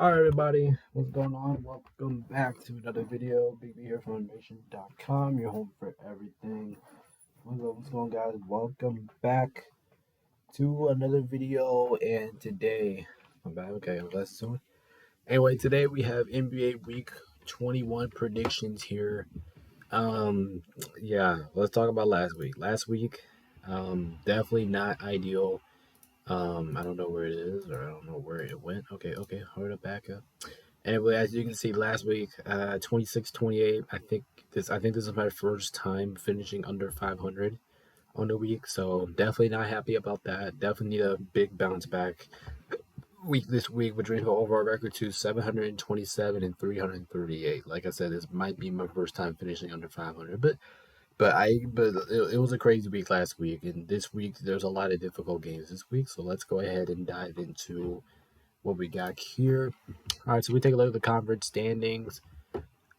Alright everybody, what's going on? Welcome back to another video. Big B here from Nation.com, your home for everything. What's going on, guys? Welcome back to another video, and today I'm back. Okay, let's do it. Anyway, today we have NBA Week 21 predictions here. Yeah, let's talk about last week. Last week, definitely not ideal. I don't know where it is, or I don't know where it went. Okay, hold up, back up. Anyway, as you can see, last week, 26-28. I think this is my first time finishing under 500 on the week, so definitely not happy about that. Definitely need a big bounce back week this week, which brings my overall record to 727 and 338. Like I said, this might be my first time finishing under 500, but it was a crazy week last week, and this week there's a lot of difficult games this week. So let's go ahead and dive into what we got here. All right, so we take a look at the conference standings.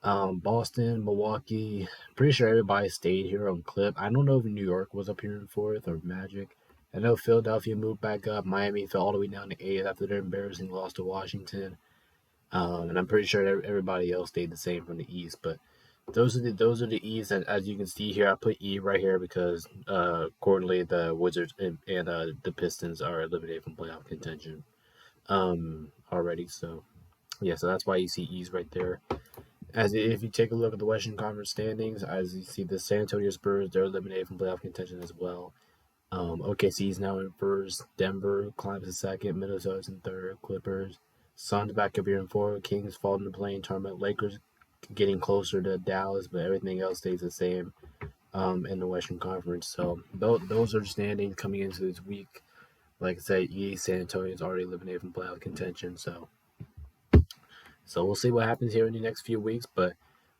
Boston, Milwaukee. Pretty sure everybody stayed here on Clip. I don't know if New York was up here in fourth or Magic. I know Philadelphia moved back up. Miami fell all the way down to eighth after their embarrassing loss to Washington. And I'm pretty sure everybody else stayed the same from the East. But those are the East. And as you can see here, I put E right here because accordingly the Wizards and the Pistons are eliminated from playoff contention already. So yeah, so that's why you see E's right there. As if you take a look at the Western Conference standings, as you see the San Antonio Spurs, they're eliminated from playoff contention as well. OKC is now in first. Denver climbs to second. Minnesota's in third. Clippers. Suns back up here in fourth. Kings fall in the play-in tournament. Lakers getting closer to Dallas, but everything else stays the same in the Western Conference. So those are the standings coming into this week. Like I said, San Antonio is already eliminated from playoff contention. So we'll see what happens here in the next few weeks. But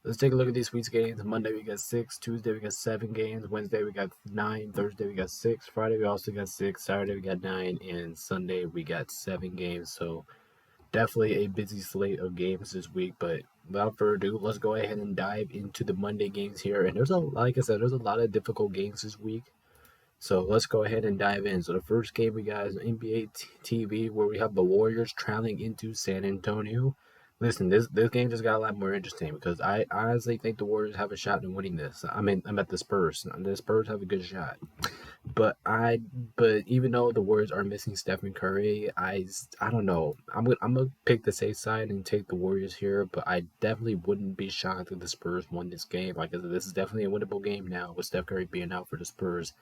let's take a look at these week's games. Monday we got 6, Tuesday we got 7 games, Wednesday we got 9, Thursday we got 6, Friday we also got 6, Saturday we got 9, and Sunday we got 7 games. So definitely a busy slate of games this week. But without further ado, let's go ahead and dive into the Monday games here. And like I said, there's a lot of difficult games this week. So let's go ahead and dive in. So the first game we got is NBA TV, where we have the Warriors traveling into San Antonio. Listen, this game just got a lot more interesting because I honestly think the Warriors have a shot in winning this. I mean, I'm at the Spurs. The Spurs have a good shot, but even though the Warriors are missing Stephen Curry, I don't know. I'm gonna pick the safe side and take the Warriors here, but I definitely wouldn't be shocked if the Spurs won this game. Like this is definitely a winnable game now with Steph Curry being out for the Spurs.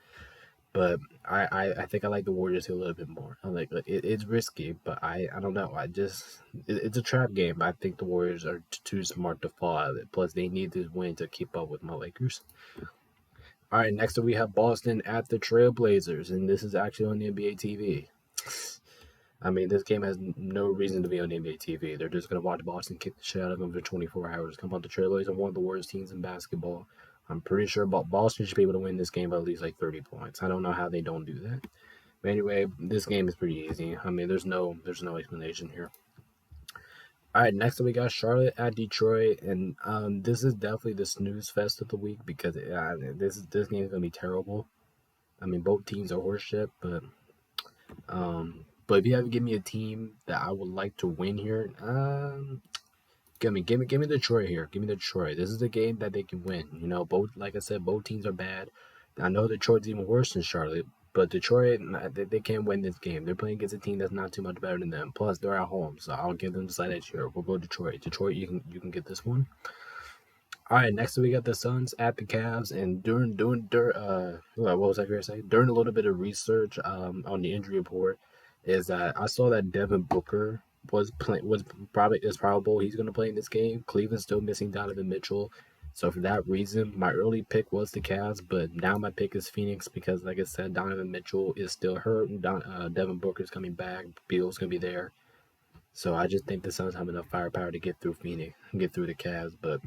But I think I like the Warriors a little bit more. I like it's risky, but I don't know. It's a trap game. I think the Warriors are too smart to fall out of it. Plus, they need this win to keep up with my Lakers. All right, next up we have Boston at the Trailblazers, and this is actually on the NBA TV. I mean, this game has no reason to be on NBA TV. They're just gonna watch Boston kick the shit out of them for 24 hours. Come on, the Trailblazers are one of the worst teams in basketball. I'm pretty sure Boston should be able to win this game by at least like 30 points. I don't know how they don't do that. But anyway, this game is pretty easy. I mean, there's no explanation here. All right, next up we got Charlotte at Detroit, and this is definitely the snooze fest of the week because this game is gonna be terrible. I mean, both teams are horseshit, but if you have to give me a team that I would like to win here, give me Detroit here. Give me Detroit. This is the game that they can win. You know, both like I said, both teams are bad. I know Detroit's even worse than Charlotte, but Detroit they can't win this game. They're playing against a team that's not too much better than them. Plus, they're at home, so I'll give them the side edge here. We'll go Detroit. Detroit, you can get this one. All right, next we got the Suns at the Cavs, and during what was I going to say? During a little bit of research on the injury report, is that I saw that Devin Booker is probable he's going to play in this game. Cleveland's still missing Donovan Mitchell, so for that reason, my early pick was the Cavs, but now my pick is Phoenix because, like I said, Donovan Mitchell is still hurt, and Devin Booker's coming back. Beal's going to be there, so I just think the Suns have enough firepower to get through Phoenix, get through the Cavs, but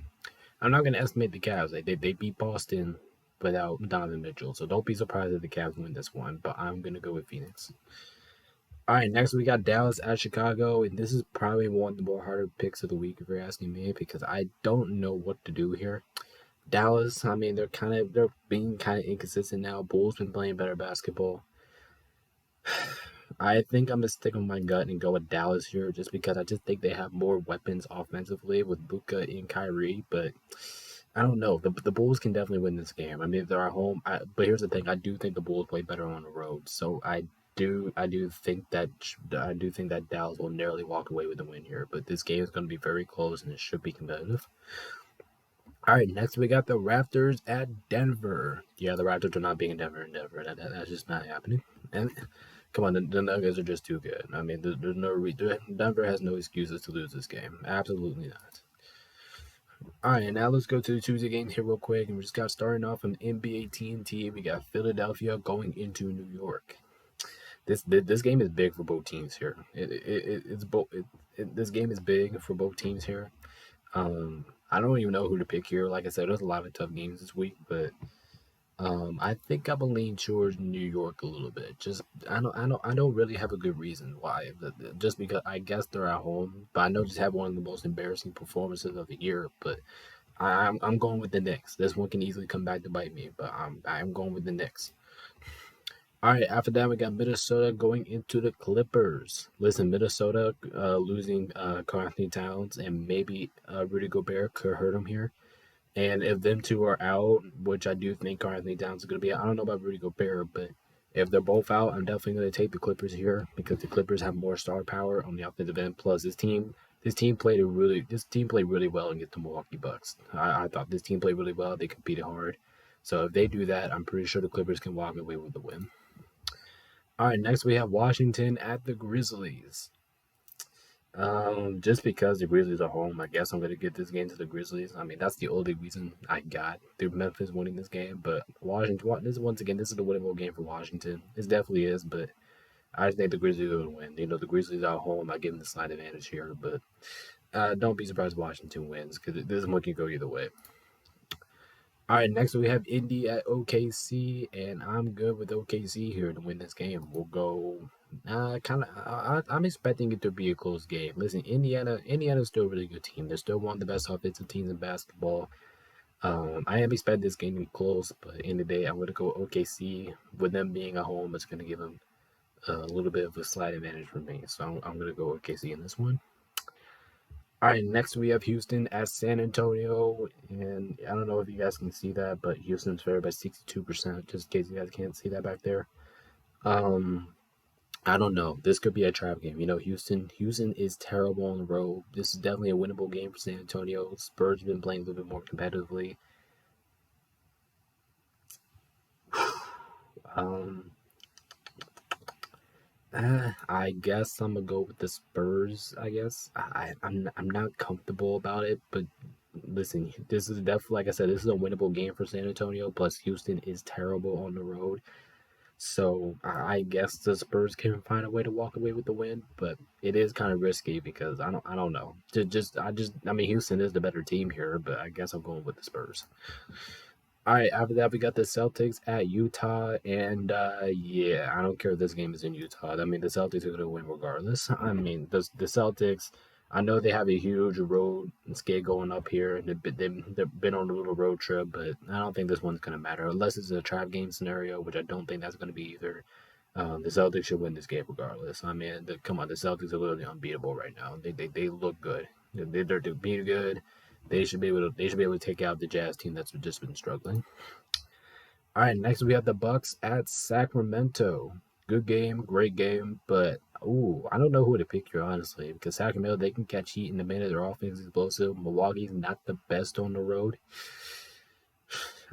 I'm not going to estimate the Cavs. They beat Boston without Donovan Mitchell, so don't be surprised if the Cavs win this one, but I'm going to go with Phoenix. All right, next we got Dallas at Chicago, and this is probably one of the more harder picks of the week if you're asking me because I don't know what to do here. Dallas, I mean, they're being kind of inconsistent now. Bulls been playing better basketball. I think I'm gonna stick with my gut and go with Dallas here, just because I just think they have more weapons offensively with Luka and Kyrie. But I don't know. The Bulls can definitely win this game. I mean, if they're at home, but here's the thing: I do think the Bulls play better on the road. So I do think that Dallas will narrowly walk away with the win here. But this game is going to be very close and it should be competitive. All right, next we got the Raptors at Denver. Yeah, the Raptors are not being Denver. That's just not happening. And come on, the Nuggets are just too good. I mean, there's no Denver has no excuses to lose this game. Absolutely not. All right, now let's go to the Tuesday games here real quick, and we just got starting off on NBA TNT. We got Philadelphia going into New York. This game is big for both teams here. It's both. This game is big for both teams here. I don't even know who to pick here. Like I said, there's a lot of tough games this week, but I think I'm gonna lean towards New York a little bit. Just I don't really have a good reason why. Just because I guess they're at home, but I know just have one of the most embarrassing performances of the year. But I'm going with the Knicks. This one can easily come back to bite me, but I'm going with the Knicks. All right, after that, we got Minnesota going into the Clippers. Listen, Minnesota losing Karl Anthony Towns and maybe Rudy Gobert could hurt him here. And if them two are out, which I do think Karl Anthony Towns is going to be, I don't know about Rudy Gobert, but if they're both out, I'm definitely going to take the Clippers here because the Clippers have more star power on the offensive end. Plus, this team played really well against the Milwaukee Bucks. I thought this team played really well. They competed hard. So if they do that, I'm pretty sure the Clippers can walk away with the win. All right, next we have Washington at the Grizzlies. Just because the Grizzlies are home, I guess I'm gonna give this game to the Grizzlies. I mean, that's the only reason I got through Memphis winning this game. But Washington, this is the winnable game for Washington. It definitely is, but I think the Grizzlies are gonna win. You know, the Grizzlies are home. I give them the slight advantage here, but don't be surprised if Washington wins because this one can go either way. All right, next we have Indy at OKC, and I'm good with OKC here to win this game. We'll go. I'm expecting it to be a close game. Listen, Indiana's still a really good team. They're still one of the best offensive teams in basketball. I am expecting this game to be close, but in the day, I'm going to go OKC. With them being at home, it's going to give them a little bit of a slight advantage for me. So I'm going to go OKC in this one. All right, next we have Houston at San Antonio, and I don't know if you guys can see that, but Houston's favored by 62%. Just in case you guys can't see that back there. Um, I don't know. This could be a trap game. You know, Houston is terrible on the road. This is definitely a winnable game for San Antonio. Spurs have been playing a little bit more competitively. Um, I guess I'm gonna go with the Spurs. I guess I'm not comfortable about it, but listen, this is definitely like I said, this is a winnable game for San Antonio. Plus, Houston is terrible on the road, so I guess the Spurs can find a way to walk away with the win. But it is kind of risky because I don't know. I mean, Houston is the better team here, but I guess I'm going with the Spurs. All right, after that, we got the Celtics at Utah, and yeah, I don't care if this game is in Utah. I mean, the Celtics are going to win regardless. I mean, the Celtics, I know they have a huge road skate going up here, and they've been on a little road trip, but I don't think this one's going to matter unless it's a trap game scenario, which I don't think that's going to be either. The Celtics should win this game regardless. I mean, come on, the Celtics are literally unbeatable right now. They look good. They're being good. They should be able to take out the Jazz team that's just been struggling. All right, next we have the Bucks at Sacramento. Good game, great game, but I don't know who to pick here honestly because Sacramento they can catch heat in a minute. Their offense is explosive. Milwaukee's not the best on the road.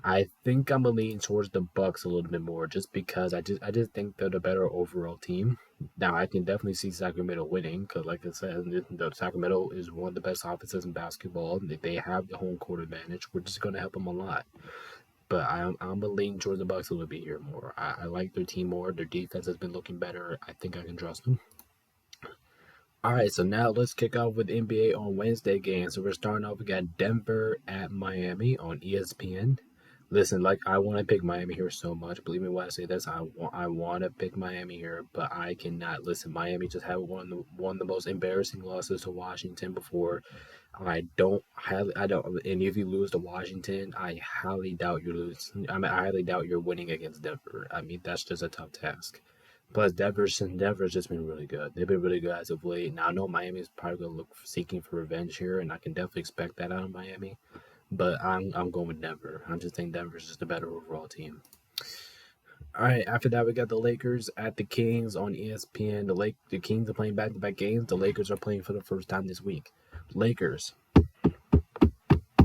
I think I'm gonna lean towards the Bucks a little bit more, just because I just think they're the better overall team. Now I can definitely see Sacramento winning because, like I said, the Sacramento is one of the best offenses in basketball. They have the home court advantage, which is gonna help them a lot. But I'm gonna lean towards the Bucks a little bit here more. I like their team more. Their defense has been looking better. I think I can trust them. All right, so now let's kick off with NBA on Wednesday games. So we're starting off. We got Denver at Miami on ESPN. Listen, like I want to pick Miami here so much. Believe me when I say this, I want to pick Miami here, but I cannot. Listen, Miami just had one of the most embarrassing losses to Washington before. I don't, and if you lose to Washington, I highly doubt you lose. I mean, I highly doubt you're winning against Denver. I mean, that's just a tough task. Plus, Denver's just been really good. They've been really good as of late. Now, I know Miami's probably going to look seeking for revenge here, and I can definitely expect that out of Miami. But I'm going with Denver. I just think Denver's just a better overall team. All right, after that, we got the Lakers at the Kings on ESPN. The Kings are playing back-to-back games. The Lakers are playing for the first time this week. Lakers,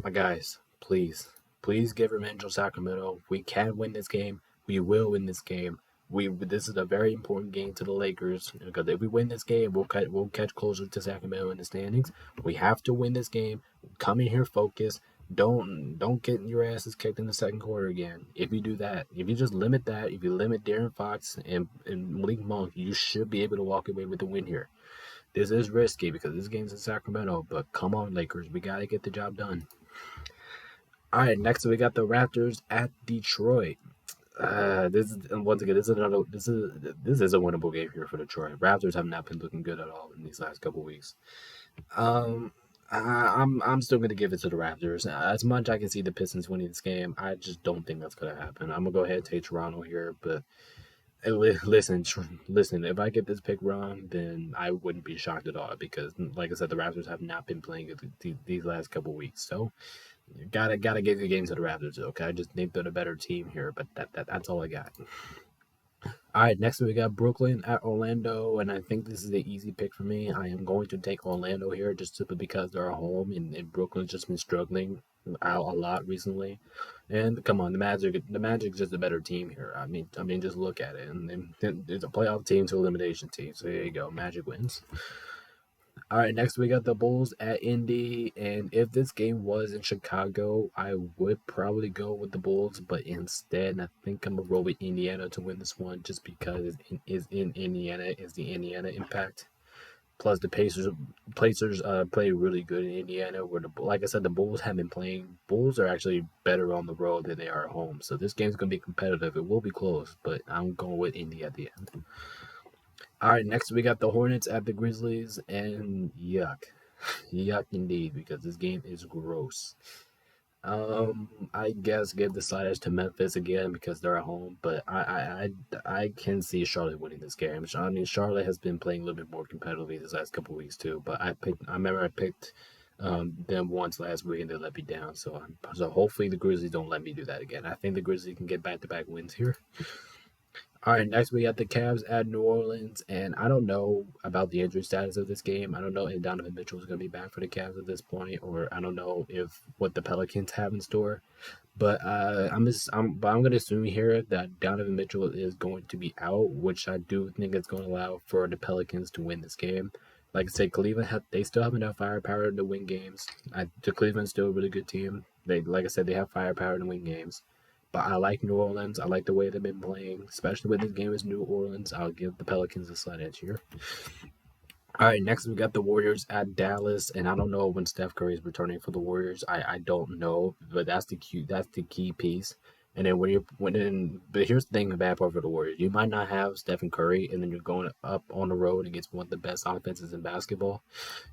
my guys, please give revenge on Sacramento. We can win this game. We will win this game. This is a very important game to the Lakers because if we win this game, we'll catch closer to Sacramento in the standings. We have to win this game. Come in here focused. Don't get your asses kicked in the second quarter again. If you do that, if you just limit that, if you limit De'Aaron Fox and Malik Monk, you should be able to walk away with the win here. This is risky because this game's in Sacramento, but come on, Lakers, we gotta get the job done. All right, next we got the Raptors at Detroit. This is once again this is a winnable game here for Detroit. Raptors have not been looking good at all in these last couple weeks. I'm still gonna give it to the Raptors. As much I can see the Pistons winning this game, I just don't think that's gonna happen. I'm gonna go ahead and take Toronto here, but listen. If I get this pick wrong, then I wouldn't be shocked at all because, like I said, the Raptors have not been playing good these last couple weeks. So gotta give the game to the Raptors. Okay, I just think they're the better team here, but that's all I got. All right, next we got Brooklyn at Orlando, and I think this is the easy pick for me. I am going to take Orlando here just simply because they're at home, and Brooklyn's just been struggling out a lot recently. And come on, the Magic's just a better team here. I mean, just look at it, and it's a playoff team to elimination team. So there you go, Magic wins. All right, next we got the Bulls at Indy, and if this game was in Chicago, I would probably go with the Bulls, but instead, I think I'm gonna roll with Indiana to win this one, just because it's in Indiana, is the Indiana impact. Plus, the Pacers play really good in Indiana. Where like I said, the Bulls have been playing. Bulls are actually better on the road than they are at home, so this game's gonna be competitive. It will be close, but I'm going with Indy at the end. All right, next we got the Hornets at the Grizzlies, and yuck, yuck indeed, because this game is gross. I guess give the side edge to Memphis again because they're at home, but I can see Charlotte winning this game. I mean, Charlotte has been playing a little bit more competitively this last couple weeks too. But I remember I picked them once last week and they let me down. So hopefully the Grizzlies don't let me do that again. I think the Grizzlies can get back-to-back wins here. All right, next we got the Cavs at New Orleans, and I don't know about the injury status of this game. I don't know if Donovan Mitchell is going to be back for the Cavs at this point, or I don't know if what the Pelicans have in store. But I'm going to assume here that Donovan Mitchell is going to be out, which I do think is going to allow for the Pelicans to win this game. Like I said, they still have enough firepower to win games. The Cleveland's still a really good team. Like I said, they have firepower to win games. But I like New Orleans. I like the way they've been playing, especially when this game is New Orleans. I'll give the Pelicans a slight edge here. All right, next we got the Warriors at Dallas, and I don't know when Steph Curry is returning for the Warriors. I don't know, but that's the key piece. And then but here's the thing: the bad part for the Warriors, you might not have Stephen Curry, and then you're going up on the road against one of the best offenses in basketball.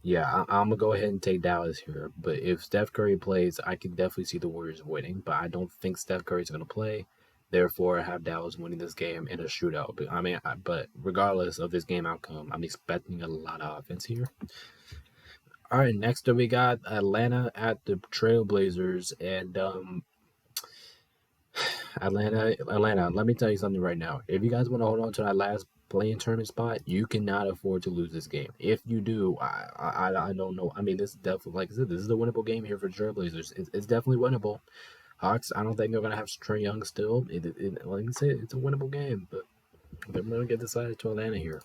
Yeah, I'm gonna go ahead and take Dallas here. But if Steph Curry plays, I can definitely see the Warriors winning. But I don't think Steph Curry's gonna play. Therefore, I have Dallas winning this game in a shootout. But regardless of this game outcome, I'm expecting a lot of offense here. All right, next up we got Atlanta at the Trailblazers, and Atlanta. Let me tell you something right now. If you guys want to hold on to that last playing tournament spot, you cannot afford to lose this game. If you do, I don't know. I mean, this is definitely, like I said, this is a winnable game here for the Trailblazers. It's definitely winnable. Hawks, I don't think they're gonna have Trae Young still. Like I said, it's a winnable game, but they're gonna get decided to Atlanta here.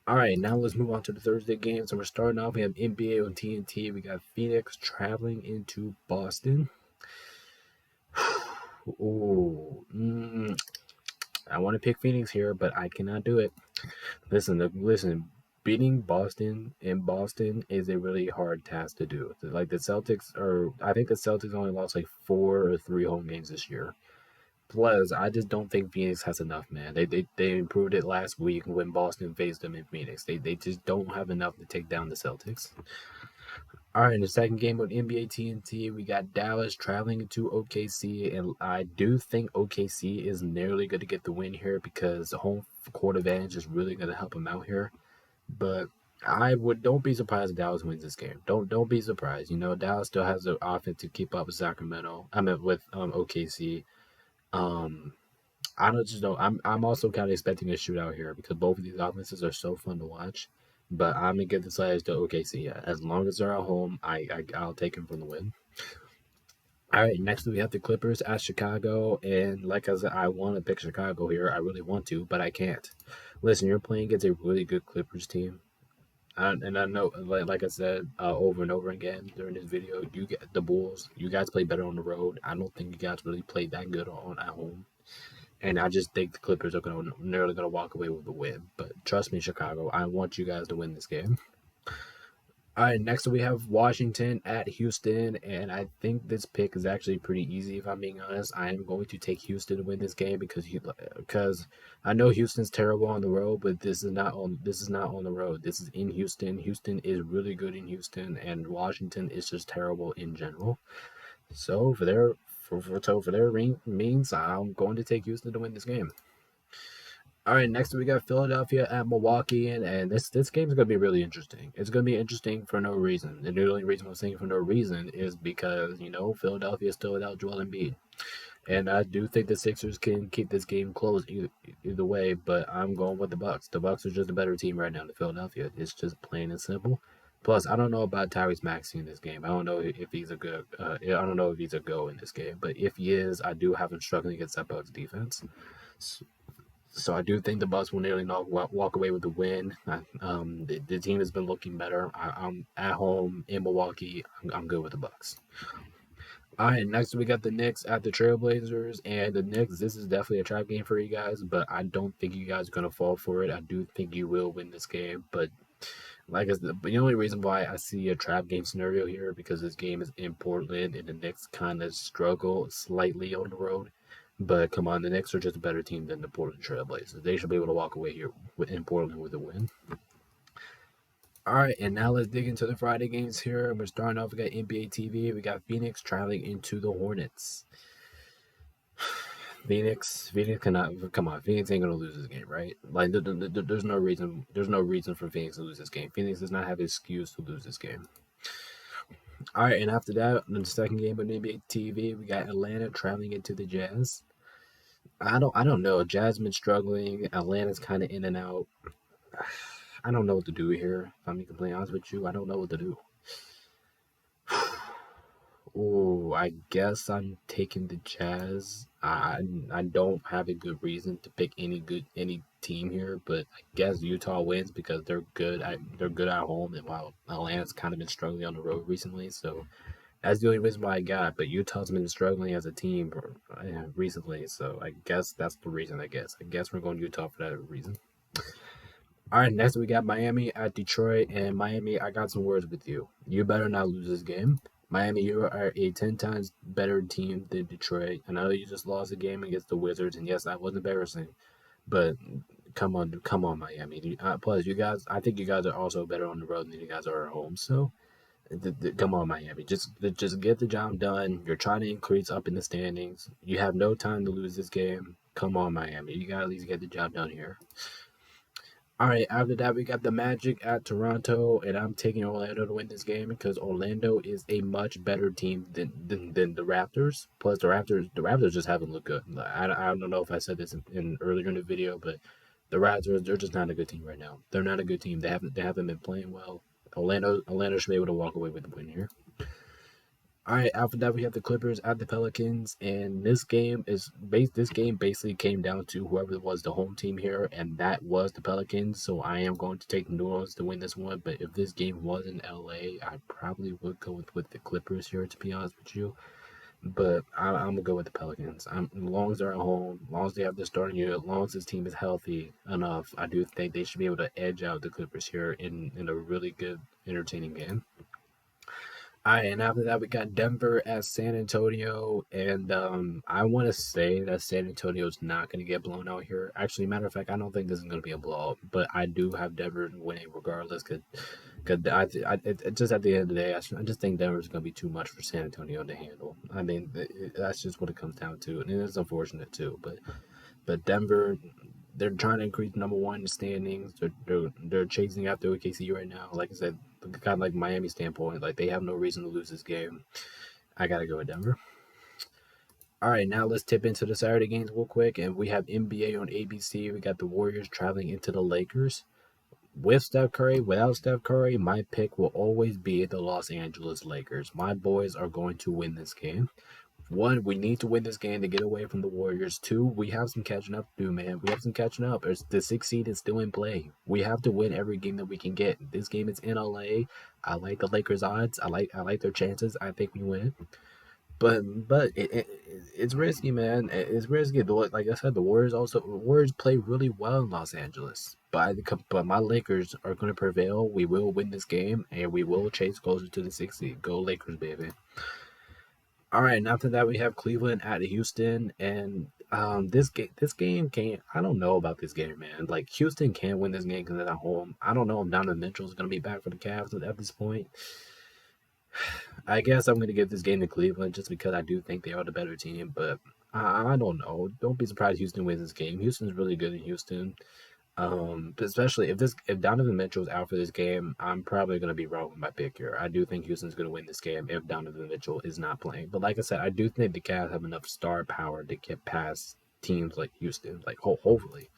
All right, now let's move on to the Thursday games. So we're starting off. We have NBA on TNT. We got Phoenix traveling into Boston. Ooh, I want to pick Phoenix here, but I cannot do it. Listen. Beating Boston in Boston is a really hard task to do. Like I think the Celtics only lost like 4 or 3 home games this year. Plus, I just don't think Phoenix has enough, man. They improved it last week when Boston faced them in Phoenix. They just don't have enough to take down the Celtics. All right, in the second game of NBA TNT, we got Dallas traveling into OKC, and I do think OKC is nearly going to get the win here because the home court advantage is really going to help them out here. But don't be surprised if Dallas wins this game. Don't be surprised. You know, Dallas still has the offense to keep up with Sacramento. I mean, with OKC. Um, I don't just know. I'm also kind of expecting a shootout here because both of these offenses are so fun to watch. But I'm gonna give the slides to OKC. As long as they're at home, I'll take them from the win. All right, next we have the Clippers at Chicago, and like I said, I want to pick Chicago here. I really want to, but I can't. Listen, you're playing against a really good Clippers team, and I know, like I said over and over again during this video, you get the Bulls. You guys play better on the road. I don't think you guys really play that good on at home. And I just think the Clippers are nearly gonna walk away with the win. But trust me, Chicago, I want you guys to win this game. All right, next we have Washington at Houston, and I think this pick is actually pretty easy. If I'm being honest, I am going to take Houston to win this game because I know Houston's terrible on the road, but this is not on the road. This is in Houston. Houston is really good in Houston, and Washington is just terrible in general. So for their means, I'm going to take Houston to win this game. All right, next we got Philadelphia at Milwaukee, and this game is going to be really interesting. It's going to be interesting for no reason. And the only reason I'm saying for no reason is because, you know, Philadelphia is still without Joel Embiid. And I do think the Sixers can keep this game close either way, but I'm going with the Bucks. The Bucks are just a better team right now than Philadelphia. It's just plain and simple. Plus, I don't know about Tyrese Maxey in this game. I don't know if he's a good. I don't know if he's a go in this game, but if he is, I do have him struggling against that Bucks defense. So I do think the Bucks will nearly walk away with the win. The team has been looking better. I'm at home in Milwaukee. I'm good with the Bucks. All right, next we got the Knicks at the Trailblazers, and the Knicks. This is definitely a trap game for you guys, but I don't think you guys are gonna fall for it. I do think you will win this game, but like I said, the only reason why I see a trap game scenario here because this game is in Portland, and the Knicks kind of struggle slightly on the road. But come on, the Knicks are just a better team than the Portland Trailblazers. They should be able to walk away here in Portland with a win. All right, and now let's dig into the Friday games here. We're starting off. We got NBA TV. We got Phoenix traveling into the Hornets. Phoenix cannot come on. Phoenix ain't gonna lose this game, right? Like there's no reason. There's no reason for Phoenix to lose this game. Phoenix does not have an excuse to lose this game. All right, and after that, in the second game of NBA TV, we got Atlanta traveling into the Jazz. I don't know. Jazz been struggling. Atlanta's kind of in and out. I don't know what to do here. If I'm being completely honest with you, I don't know what to do. Oh, I guess I'm taking the Jazz. I don't have a good reason to pick any team here, but I guess Utah wins because they're good at home, and while Atlanta's kind of been struggling on the road recently, so that's the only reason why I got. But Utah's been struggling as a team recently, so I guess that's the reason. I guess we're going Utah for that reason. All right, next we got Miami at Detroit, and Miami, I got some words with you. You better not lose this game. Miami, you are a 10 times better team than Detroit. I know you just lost a game against the Wizards, and yes, that was embarrassing. But come on, Miami. Plus, you guys, I think you guys are also better on the road than you guys are at home. So, come on, Miami. Just get the job done. You're trying to increase up in the standings. You have no time to lose this game. Come on, Miami. You got to at least get the job done here. All right, after that, we got the Magic at Toronto, and I'm taking Orlando to win this game because Orlando is a much better team than the Raptors. Plus, the Raptors just haven't looked good. I don't know if I said this in earlier in the video, but the Raptors, they're just not a good team right now. They're not a good team. They haven't been playing well. Orlando should be able to walk away with the win here. All right, after that we have the Clippers at the Pelicans, and this game basically came down to whoever was the home team here, and that was the Pelicans. So I am going to take New Orleans to win this one. But if this game was in LA, I probably would go with the Clippers here, to be honest with you. But I'm gonna go with the Pelicans. As long as they're at home, as long as they have the starting unit, as long as this team is healthy enough, I do think they should be able to edge out the Clippers here in a really good, entertaining game. All right, and after that, we got Denver at San Antonio, and I want to say that San Antonio is not going to get blown out here. Actually, matter of fact, I don't think this is going to be a blowout, but I do have Denver winning regardless. Cause just at the end of the day, I just think Denver is going to be too much for San Antonio to handle. I mean, that's just what it comes down to, and it's unfortunate too. But Denver, they're trying to increase number one in the standings. They're chasing after OKC right now. Like I said, kind of like Miami standpoint, like they have no reason to lose this game. I gotta go with Denver. All right, now let's tip into the Saturday games real quick, and we have NBA on ABC. We got the Warriors traveling into the Lakers. With Steph Curry, without Steph Curry, my pick will always be the Los Angeles Lakers. My boys are going to win this game. One, we need to win this game to get away from the Warriors. Two, we have some catching up to do, man. We have some catching up. The sixth seed is still in play. We have to win every game that we can get. This game is in LA. I like the Lakers odds. I like their chances. I think we win. But it's risky, man. It's risky. Like I said, the Warriors play really well in Los Angeles. But my Lakers are going to prevail. We will win this game, and we will chase closer to the sixth seed. Go Lakers, baby! All right, and after that we have Cleveland at Houston, and this game can't. I don't know about this game, man. Like Houston can't win this game because they're at home. I don't know if Donovan Mitchell is gonna be back for the Cavs at this point. I guess I'm gonna give this game to Cleveland just because I do think they are the better team, but I don't know. Don't be surprised Houston wins this game. Houston's really good in Houston. Especially if Donovan Mitchell's out for this game, I'm probably gonna be wrong with my pick here. I do think Houston's gonna win this game if Donovan Mitchell is not playing. But like I said, I do think the Cavs have enough star power to get past teams like Houston. Like hopefully.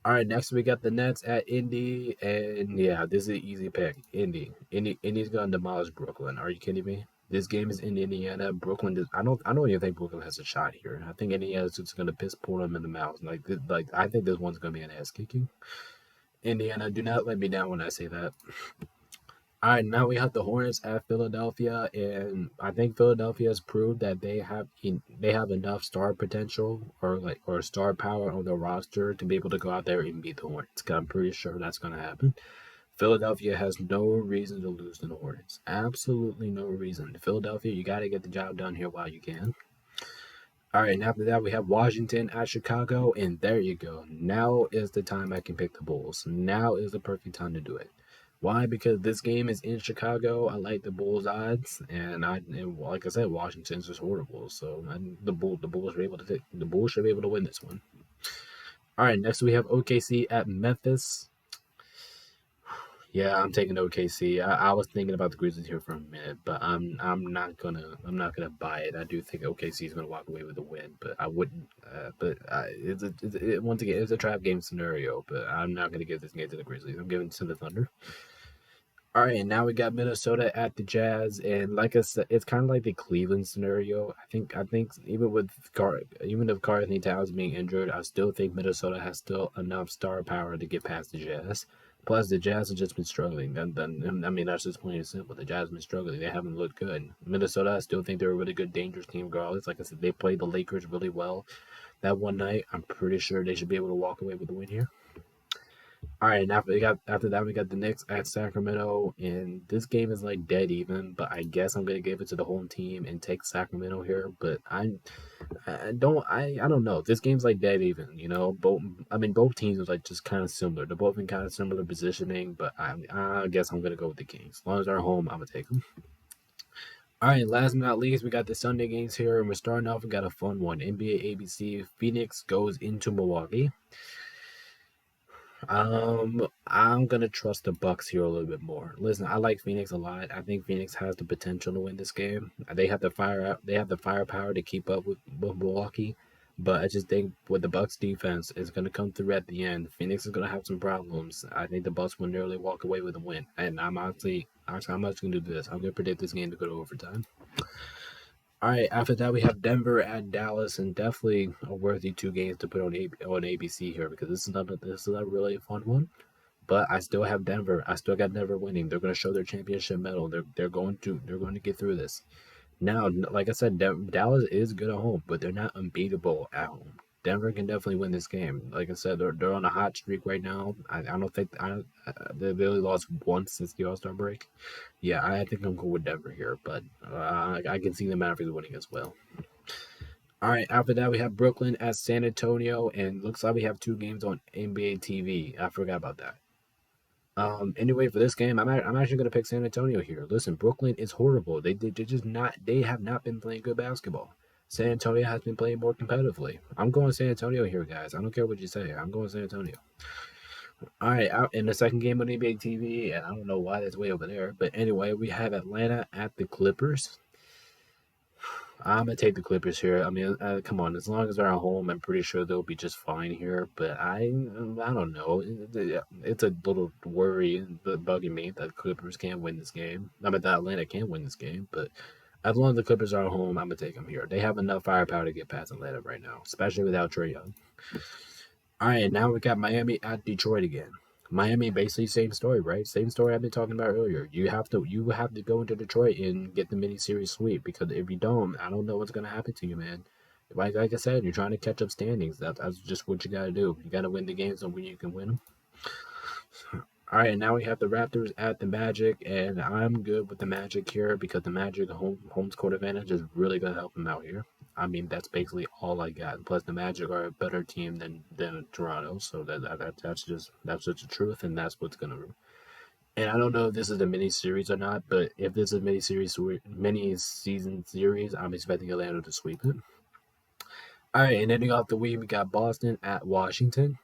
All right, next we got the Nets at Indy, and yeah, this is an easy pick. Indy's gonna demolish Brooklyn. Are you kidding me? This game is in Indiana. Brooklyn does. I don't even think Brooklyn has a shot here. I think Indiana's just gonna piss pull them in the mouth. Like I think this one's gonna be an ass kicking. Indiana, do not let me down when I say that. All right, now we have the Hornets at Philadelphia, and I think Philadelphia has proved that they have enough star potential or star power on their roster to be able to go out there and beat the Hornets. 'Cause I'm pretty sure that's going to happen. Philadelphia has no reason to lose to the Hornets. Absolutely no reason. Philadelphia, you got to get the job done here while you can. All right, and after that, we have Washington at Chicago, and there you go. Now is the time I can pick the Bulls. Now is the perfect time to do it. Why? Because this game is in Chicago. I like the Bulls odds, and like I said, Washington's just horrible. So the Bulls should be able to win this one. All right, next we have OKC at Memphis. Yeah, I'm taking OKC. I was thinking about the Grizzlies here for a minute, but I'm not gonna buy it. I do think OKC is gonna walk away with a win, but I wouldn't. Once again, it's a trap game scenario, but I'm not gonna give this game to the Grizzlies. I'm giving it to the Thunder. All right, and now we got Minnesota at the Jazz, and like I said, it's kind of like the Cleveland scenario. I think even if Karl Anthony Towns being injured, I still think Minnesota has still enough star power to get past the Jazz. Plus, the Jazz have just been struggling. And I mean, that's just plain and simple. The Jazz have been struggling. They haven't looked good. Minnesota, I still think they're a really good, dangerous team regardless. Like I said, they played the Lakers really well that one night. I'm pretty sure they should be able to walk away with the win here. All right, and after that we got the Knicks at Sacramento, and this game is like dead even. But I guess I'm gonna give it to the home team and take Sacramento here. But I don't know. This game's like dead even. Both teams are like just kind of similar. They're both in kind of similar positioning. But I guess I'm gonna go with the Kings. As long as they're home, I'm gonna take them. All right, last but not least, we got the Sunday games here, and we're starting off. We got a fun one. NBA ABC. Phoenix goes into Milwaukee. I'm gonna trust the Bucks here a little bit more. Listen, I like Phoenix a lot. I think Phoenix has the potential to win this game. They have the firepower to keep up with Milwaukee. But I just think with the Bucks defense is gonna come through at the end. Phoenix is gonna have some problems. I think the Bucks will nearly walk away with a win. And I'm actually gonna do this. I'm gonna predict this game to go to overtime. All right, after that we have Denver at Dallas, and definitely a worthy two games to put on ABC here because this is not really a fun one. But I still have Denver. I still got Denver winning. They're going to show their championship medal. They're going to get through this. Now, like I said, Dallas is good at home, but they're not unbeatable at home. Denver can definitely win this game. Like I said, they're on a hot streak right now. I don't think they've really lost once since the All Star break. Yeah, I think I'm cool with Denver here, but I can see the Mavericks winning as well. All right, after that we have Brooklyn at San Antonio, and looks like we have two games on NBA TV. I forgot about that. Anyway, for this game, I'm actually gonna pick San Antonio here. Listen, Brooklyn is horrible. They just not they have not been playing good basketball. San Antonio has been playing more competitively. I'm going San Antonio here, guys. I don't care what you say. I'm going San Antonio. All right, out in the second game on NBA TV, and I don't know why that's way over there, but anyway, we have Atlanta at the Clippers. I'm gonna take the Clippers here. I mean, come on, as long as they're at home, I'm pretty sure they'll be just fine here. But I don't know. It's a little worry bugging me that the Clippers can't win this game. I mean, that Atlanta can't win this game, but as long as the Clippers are at home, I'm gonna take them here. They have enough firepower to get past Atlanta right now, especially without Trae Young. All right, now we got Miami at Detroit again. Miami basically same story, right? Same story I've been talking about earlier. You have to go into Detroit and get the mini series sweep because if you don't, I don't know what's gonna happen to you, man. Like I said, you're trying to catch up standings. That's just what you gotta do. You gotta win the games and when you can win them. All right, now we have the Raptors at the Magic, and I'm good with the Magic here because the Magic home court advantage is really gonna help them out here. I mean, that's basically all I got. Plus, the Magic are a better team than Toronto, so that's just the truth, and that's what's gonna. And I don't know if this is a mini series or not, but if this is a mini season series, I'm expecting Atlanta to sweep it. All right, and ending off the week, we got Boston at Washington.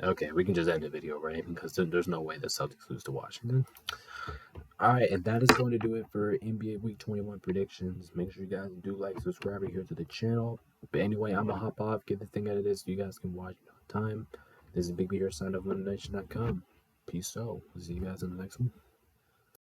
Okay, we can just end the video, right? Because there's no way the Celtics lose to Washington. All right, and that is going to do it for NBA Week 21 predictions. Make sure you guys do like, subscribe here to the channel. But anyway, I'm going to hop off, get the thing out of this so you guys can watch on time. This is Big B here, sign up on TheNation.com. Peace out. See you guys in the next one.